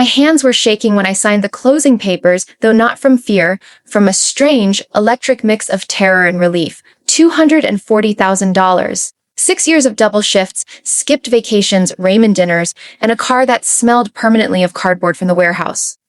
My hands were shaking when I signed the closing papers, though not from fear, from a strange, electric mix of terror and relief. $240,000. 6 years of double shifts, skipped vacations, ramen dinners, and a car that smelled permanently of cardboard from the warehouse.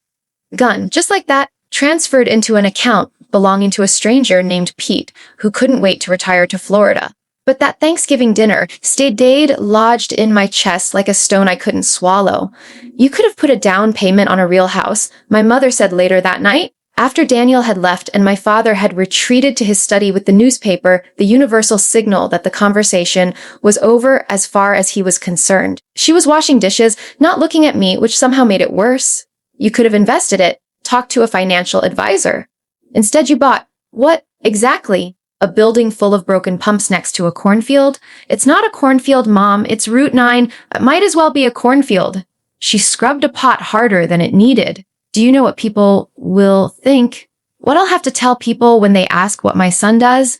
Gone, just like that, transferred into an account belonging to a stranger named Pete, who couldn't wait to retire to Florida. But that Thanksgiving dinner stayed lodged in my chest like a stone I couldn't swallow. You could have put a down payment on a real house, my mother said later that night. After Daniel had left and my father had retreated to his study with the newspaper, the universal signal that the conversation was over as far as he was concerned. She was washing dishes, not looking at me, which somehow made it worse. You could have invested it, talked to a financial advisor. Instead, you bought, what exactly? A building full of broken pumps next to a cornfield? It's not a cornfield, Mom. It's Route 9. It might as well be a cornfield. She scrubbed a pot harder than it needed. Do you know what people will think? What I'll have to tell people when they ask what my son does?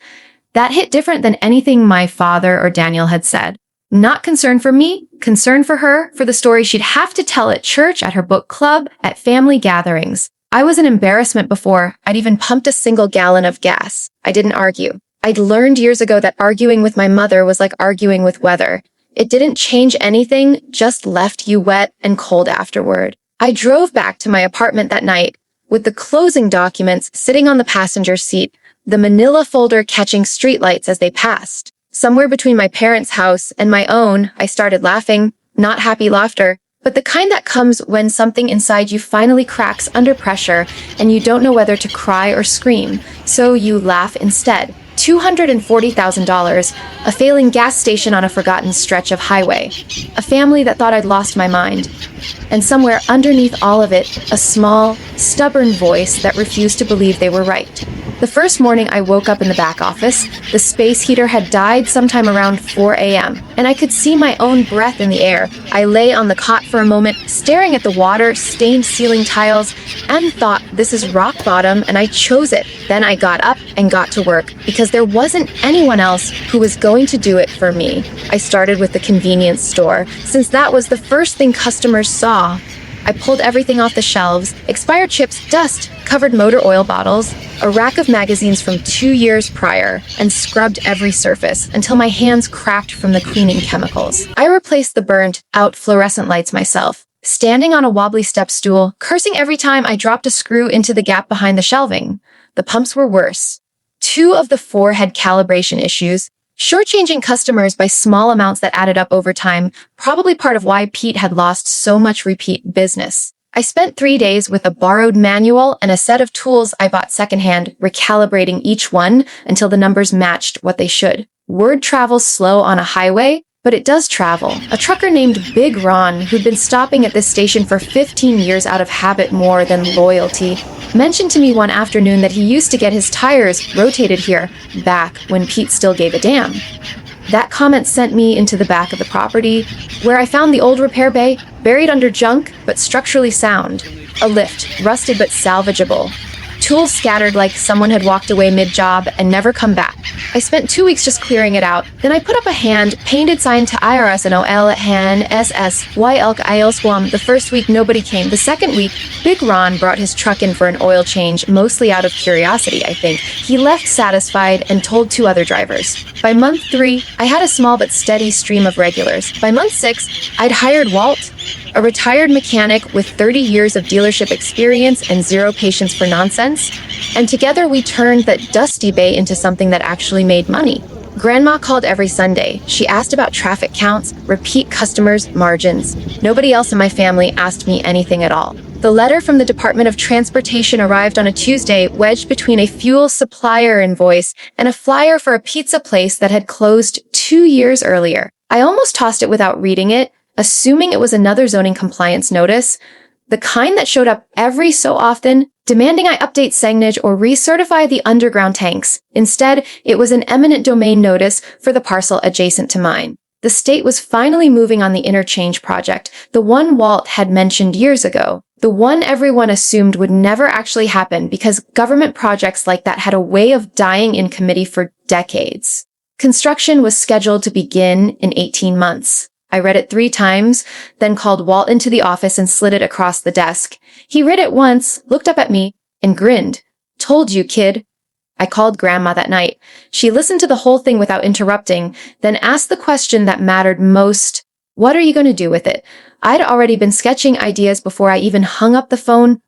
That hit different than anything my father or Daniel had said. Not concern for me, concern for her, for the story she'd have to tell at church, at her book club, at family gatherings. I was an embarrassment before I'd even pumped a single gallon of gas. I didn't argue. I'd learned years ago that arguing with my mother was like arguing with weather. It didn't change anything, just left you wet and cold afterward. I drove back to my apartment that night with the closing documents sitting on the passenger seat, the manila folder catching streetlights as they passed. Somewhere between my parents' house and my own, I started laughing, not happy laughter, but the kind that comes when something inside you finally cracks under pressure and you don't know whether to cry or scream, so you laugh instead. $240,000, a failing gas station on a forgotten stretch of highway, a family that thought I'd lost my mind, and somewhere underneath all of it, a small, stubborn voice that refused to believe they were right. The first morning I woke up in the back office, the space heater had died sometime around 4 a.m., and I could see my own breath in the air. I lay on the cot for a moment, staring at the water-stained ceiling tiles, and thought, this is rock bottom, and I chose it. Then I got up and got to work, because there wasn't anyone else who was going to do it for me. I started with the convenience store, since that was the first thing customers saw. I pulled everything off the shelves, expired chips, dust, covered motor oil bottles, a rack of magazines from 2 years prior, and scrubbed every surface until my hands cracked from the cleaning chemicals. I replaced the burnt-out fluorescent lights myself, standing on a wobbly step stool, cursing every time I dropped a screw into the gap behind the shelving. The pumps were worse. 2 of the 4 had calibration issues, shortchanging customers by small amounts that added up over time, probably part of why Pete had lost so much repeat business. I spent 3 days with a borrowed manual and a set of tools I bought secondhand, recalibrating each one until the numbers matched what they should. Word travels slow on a highway, but it does travel. A trucker named Big Ron, who'd been stopping at this station for 15 years out of habit more than loyalty, mentioned to me one afternoon that he used to get his tires rotated here, back when Pete still gave a damn. That comment sent me into the back of the property, where I found the old repair bay, buried under junk, but structurally sound. A lift, rusted but salvageable. Tools scattered like someone had walked away mid-job and never come back. I spent 2 weeks just clearing it out. Then I put up a hand-painted sign to IRS and OL Han SSY Elk IL Swam. The first week, nobody came. The second week, Big Ron brought his truck in for an oil change, mostly out of curiosity, I think. He left satisfied and told 2 other drivers. By month 3, I had a small but steady stream of regulars. By month 6, I'd hired Walt, a retired mechanic with 30 years of dealership experience and 0 patience for nonsense, and together we turned that dusty bay into something that actually made money. Grandma called every Sunday. She asked about traffic counts, repeat customers, margins. Nobody else in my family asked me anything at all. The letter from the Department of Transportation arrived on a Tuesday, wedged between a fuel supplier invoice and a flyer for a pizza place that had closed 2 years earlier. I almost tossed it without reading it, assuming it was another zoning compliance notice, the kind that showed up every so often, demanding I update signage or recertify the underground tanks. Instead, it was an eminent domain notice for the parcel adjacent to mine. The state was finally moving on the interchange project, the one Walt had mentioned years ago, the one everyone assumed would never actually happen because government projects like that had a way of dying in committee for decades. Construction was scheduled to begin in 18 months. I read it 3 times, then called Walt into the office and slid it across the desk. He read it once, looked up at me, and grinned. Told you, kid. I called Grandma that night. She listened to the whole thing without interrupting, then asked the question that mattered most. What are you going to do with it? I'd already been sketching ideas before I even hung up the phone.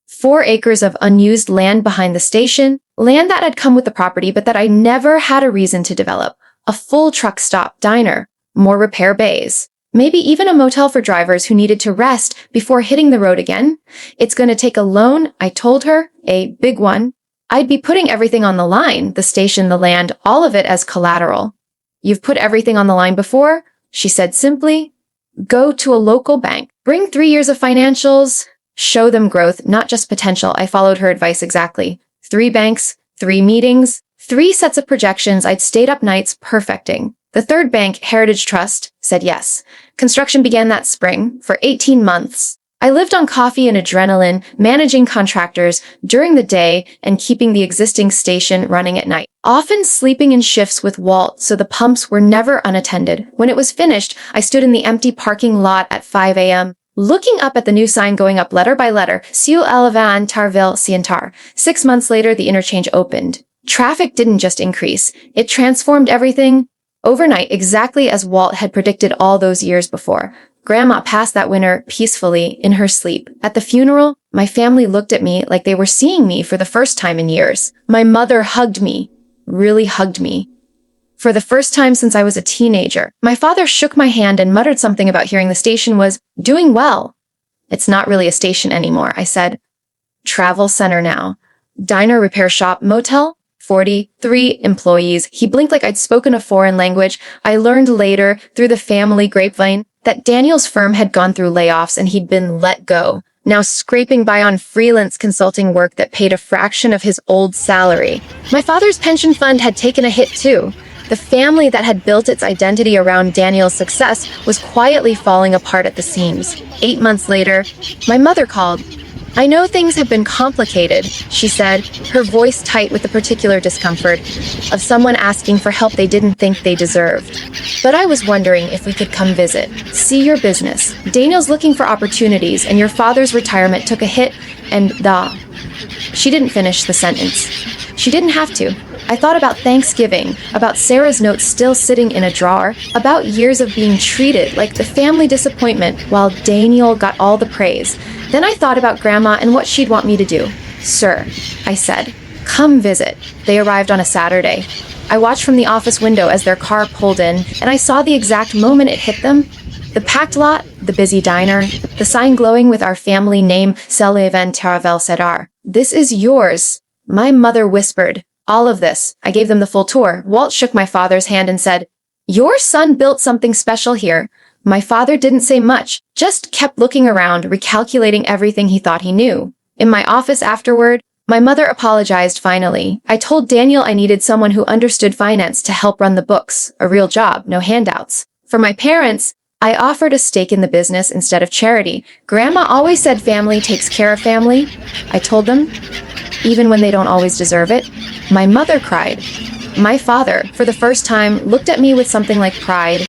4 acres of unused land behind the station, land that had come with the property but that I never had a reason to develop. A full truck stop, diner, more repair bays, maybe even a motel for drivers who needed to rest before hitting the road again. It's going to take a loan, I told her, a big one. I'd be putting everything on the line, the station, the land, all of it as collateral. You've put everything on the line before? She said simply. Go to a local bank. Bring 3 years of financials. Show them growth, not just potential. I followed her advice exactly. 3 banks, 3 meetings, 3 sets of projections I'd stayed up nights perfecting. The 3rd bank, Heritage Trust, said yes. Construction began that spring, for 18 months. I lived on coffee and adrenaline, managing contractors during the day and keeping the existing station running at night. Often sleeping in shifts with Walt, so the pumps were never unattended. When it was finished, I stood in the empty parking lot at 5 a.m., looking up at the new sign going up letter by letter, Siu Elevan Tarville Sientar. 6 months later, the interchange opened. Traffic didn't just increase, it transformed everything overnight, exactly as Walt had predicted all those years before. Grandma passed that winter peacefully in her sleep. At the funeral, my family looked at me like they were seeing me for the first time in years. My mother hugged me, really hugged me. For the first time since I was a teenager. My father shook my hand and muttered something about hearing the station was doing well. It's not really a station anymore, I said. Travel center now. Diner, repair shop, motel, 43 employees. He blinked like I'd spoken a foreign language. I learned later, through the family grapevine, that Daniel's firm had gone through layoffs and he'd been let go, now scraping by on freelance consulting work that paid a fraction of his old salary. My father's pension fund had taken a hit too. The family that had built its identity around Daniel's success was quietly falling apart at the seams. 8 months later, my mother called. I know things have been complicated, she said, her voice tight with the particular discomfort of someone asking for help they didn't think they deserved. But I was wondering if we could come visit, see your business. Daniel's looking for opportunities, and your father's retirement took a hit, and She didn't finish the sentence. She didn't have to. I thought about Thanksgiving, about Sarah's note still sitting in a drawer, about years of being treated like the family disappointment while Daniel got all the praise. Then I thought about Grandma and what she'd want me to do. Sir, I said, come visit. They arrived on a Saturday. I watched from the office window as their car pulled in, and I saw the exact moment it hit them. The packed lot, the busy diner, the sign glowing with our family name, Seleven Taravel Sedar. This is yours. My mother whispered. All of this. I gave them the full tour. Walt shook my father's hand and said, your son built something special here. My father didn't say much, just kept looking around, recalculating everything he thought he knew. In my office afterward, my mother apologized finally. I told Daniel I needed someone who understood finance to help run the books, a real job, no handouts. For my parents, I offered a stake in the business instead of charity. Grandma always said family takes care of family. I told them, even when they don't always deserve it. My mother cried. My father, for the first time, looked at me with something like pride.